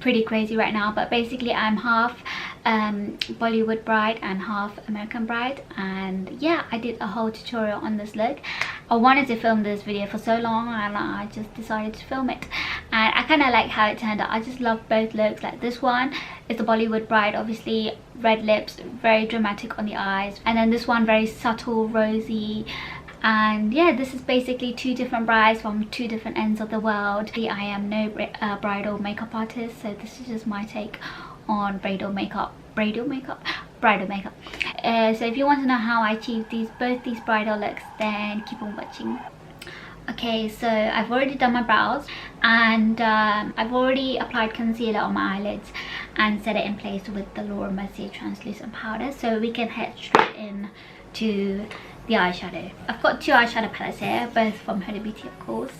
pretty crazy right now, but basically I'm half Bollywood bride and half American bride, and yeah, I did a whole tutorial on this look. I wanted to film this video for so long and I just decided to film it, and I kind of like how it turned out. I just love both looks. Like this one is the Bollywood bride, obviously red lips, very dramatic on the eyes, and then this one very subtle, rosy. And yeah, this is basically two different brides from two different ends of the world. I am no bridal makeup artist, so this is just my take on bridal makeup. So if you want to know how I achieved both these bridal looks, then keep on watching. Okay, so I've already done my brows, and I've already applied concealer on my eyelids and set it in place with the MERCIER translucent powder, so we can head straight in to the eyeshadow. I've got two eyeshadow palettes here, both from HUDA Beauty, of course,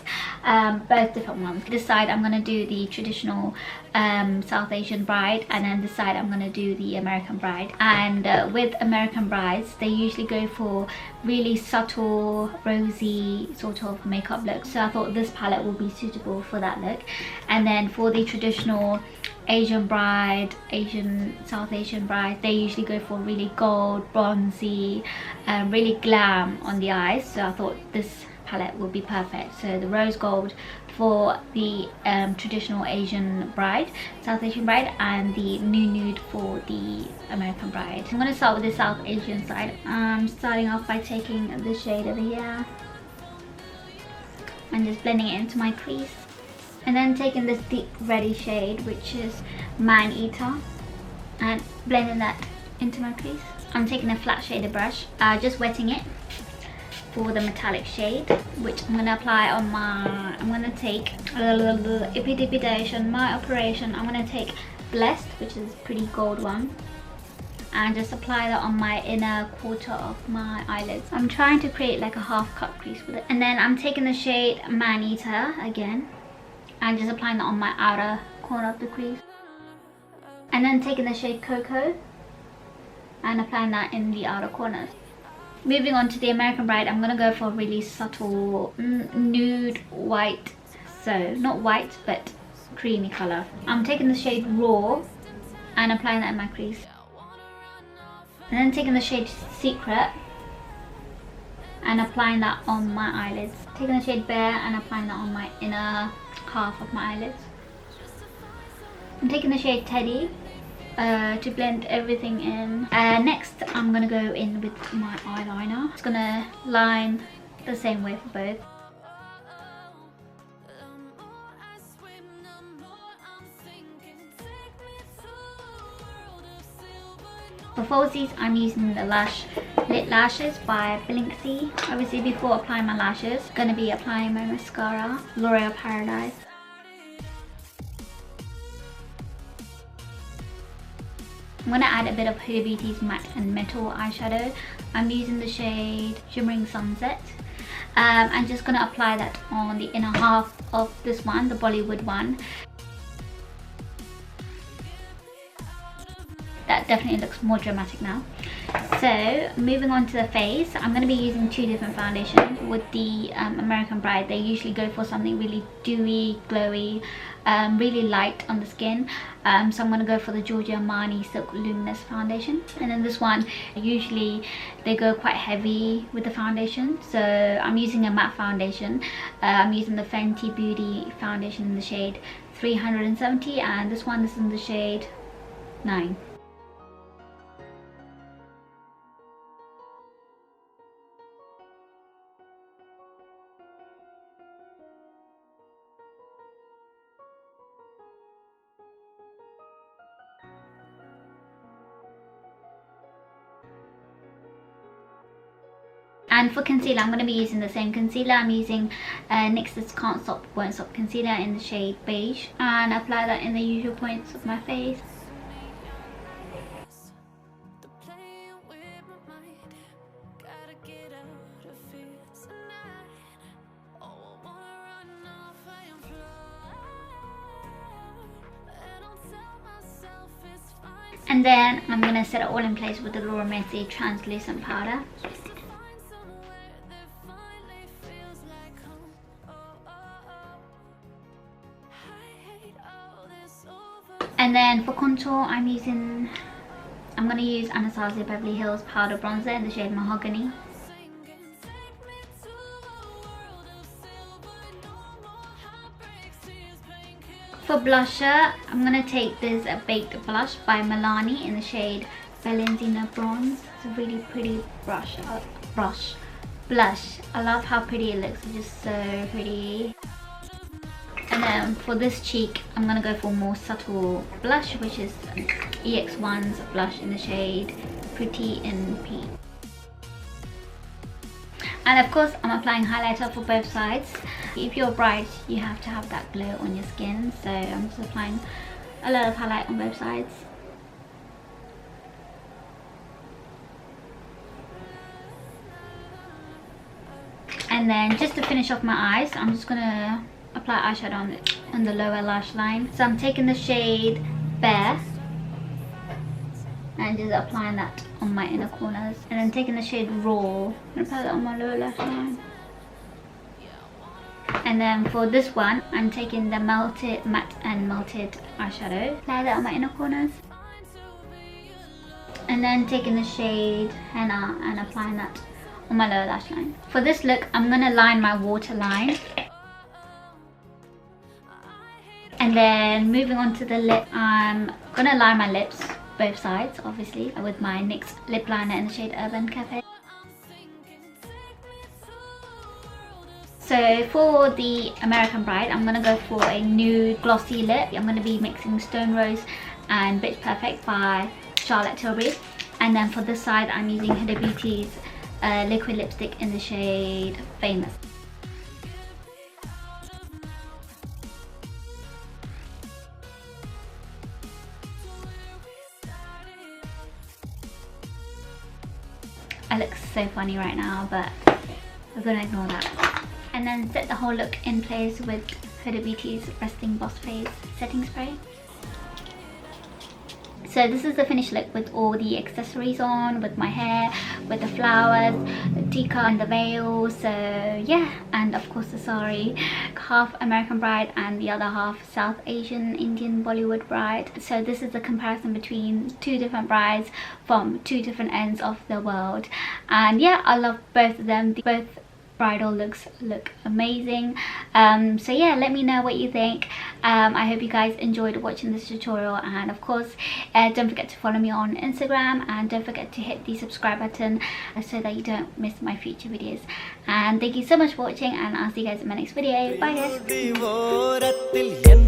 both different ones. This side I'm going to do the traditional South Asian bride, and then this side I'm going to do the American bride. And with American brides, they usually go for really subtle, rosy sort of makeup look, so I thought this palette will be suitable for that look. And then for the traditional Asian bride, South Asian bride, they usually go for really gold, bronzy, really glam on the eyes, so I thought this palette would be perfect. So the rose gold for the traditional Asian bride, South Asian bride, and the nude for the American bride. I'm going to start with the South Asian side. I'm starting off by taking the shade over here and just blending it into my crease, and then taking this deep reddy shade, which is Man Eater, and blending that into my crease. I'm taking a flat shader brush, just wetting it for the metallic shade, which I'm going to apply on my, I'm going to take a little ippy dippy dash on my operation. I'm going to take Blessed, which is a pretty gold one, and just apply that on my inner quarter of my eyelids. I'm trying to create like a half cut crease with it. And then I'm taking the shade Man Eater again, and just applying that on my outer corner of the crease. And then taking the shade Cocoa and applying that in the outer corners. Moving on to the American bride, I'm going to go for a really subtle nude white. So not white, but creamy colour. I'm taking the shade Raw and applying that in my crease. And then taking the shade Secret and applying that on my eyelids. Taking the shade Bare and applying that on my inner half of my eyelids. I'm taking the shade Teddy to blend everything in. Next I'm going to go in with my eyeliner. It's going to line the same way for both. For falsies, I'm using the Lit Lashes by BLINXY. Obviously before applying my lashes, I'm going to be applying my mascara, L'Oreal Paradise. I'm going to add a bit of Huda Beauty's matte and metal eyeshadow. I'm using the shade Shimmering Sunset. I'm just going to apply that on the inner half of this one, the Bollywood one. That definitely looks more dramatic now. So moving on to the face, I'm going to be using two different foundations. With the American bride, they usually go for something really dewy, glowy, really light on the skin. So I'm going to go for the Armani Silk Luminous foundation. And then this one, usually they go quite heavy with the foundation, so I'm using a matte foundation. I'm using the Fenty Beauty foundation in the shade 370, and this one is in the shade 9. And for concealer, I'm going to be using the same concealer. I'm using NYX's Can't Stop Won't Stop concealer in the shade Beige, and apply that in the usual points of my face. And then I'm going to set it all in place with the MERCIER translucent powder. And then for contour, I'm going to use Anastasia Beverly Hills Powder Bronzer in the shade Mahogany. For blusher, I'm going to take this Baked Blush by Milani in the shade Bellenzino Bronze. It's a really pretty blush. I love how pretty it looks. It's just so pretty. And then for this cheek, I'm going to go for more subtle blush, which is EX1's blush in the shade Pretty in Pea. And of course, I'm applying highlighter for both sides. If you're bright, you have to have that glow on your skin. So I'm just applying a lot of highlight on both sides. And then just to finish off my eyes, I'm just going to apply eyeshadow on the lower lash line. So I'm taking the shade Bare and just applying that on my inner corners, and then taking the shade Raw and apply that on my lower lash line. And then for this one, I'm taking the matte and melted eyeshadow, apply that on my inner corners, and then taking the shade Henna and applying that on my lower lash line. For this look, I'm going to line my waterline. And then moving on to the lip, I'm going to line my lips, both sides obviously, with my NYX lip liner in the shade Urban Cafe. So for the American Bride, I'm going to go for a nude glossy lip. I'm going to be mixing Stone Rose and Bitch Perfect by Charlotte Tilbury. And then for this side, I'm using Huda Beauty's liquid lipstick in the shade Famous. I look so funny right now, but we're gonna ignore that. And then set the whole look in place with Huda Beauty's Resting Boss Face setting spray. So this is the finished look with all the accessories on, with my hair, with the flowers, the tikka and the veil. So yeah, and of course the sari, half American Bride and the other half South Asian Indian Bollywood bride. So this is a comparison between two different brides from two different ends of the world. And yeah, I love both of them. Both bridal looks look amazing. So yeah, let me know what you think. I hope you guys enjoyed watching this tutorial, and of course don't forget to follow me on Instagram, and don't forget to hit the subscribe button so that you don't miss my future videos. And thank you so much for watching, and I'll see you guys in my next video. Bye guys.